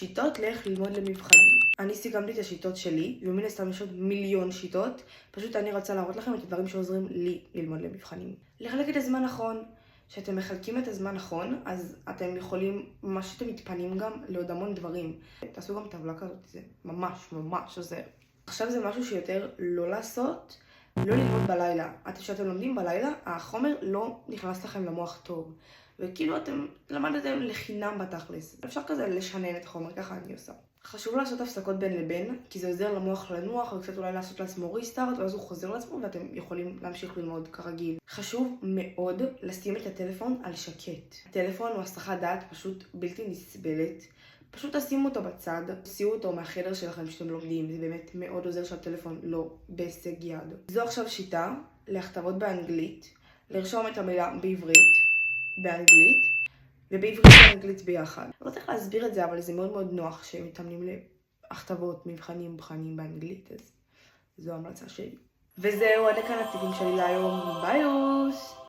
שיטות לאיך ללמוד למבחנים. אני סיכמתי את השיטות שלי, ומן הסתם יש עוד מיליון שיטות, פשוט אני רוצה להראות לכם את הדברים שעוזרים לי ללמוד למבחנים. לחלק את הזמן נכון. כשאתם מחלקים את הזמן נכון, אז אתם יכולים, ממש שאתם מתפנים גם לעוד המון דברים. תעשו גם טבלה כזאת, זה ממש עוזר. עכשיו זה משהו שיותר לא לעשות, לא ללמוד בלילה. כשאתם לומדים בלילה, החומר לא נכנס לכם למוח טוב. וכאילו אתם למדתם לחינם בתכלס. אפשר כזה לשנן את החומר, ככה אני עושה. חשוב לעשות הפסקות בין לבין, כי זה עוזר למוח לנוח, וקצת אולי לעשות לעצמו ריסטארט, ואז הוא חוזר לעצמו ואתם יכולים להמשיך ללמוד כרגיל. חשוב מאוד לשים את הטלפון על שקט. הטלפון הוא הסחת דעת פשוט בלתי נסבלת. פשוט תשימו אותו בצד, תוציאו אותו מהחדר שלכם שאתם לומדים, זה באמת מאוד עוזר שהטלפון לא בהישג יד. זו עכשיו שיטה להכתבות באנגלית, לרשום את המילה בעברית, באנגלית, ובעברית ובאנגלית ביחד. לא צריך להסביר את זה, אבל זה מאוד מאוד נוח שמתאמנים להכתבות, מבחנים באנגלית, אז זו המלצה שלי. וזהו, עד כאן הטיפים שלי להיום, ביי יוס!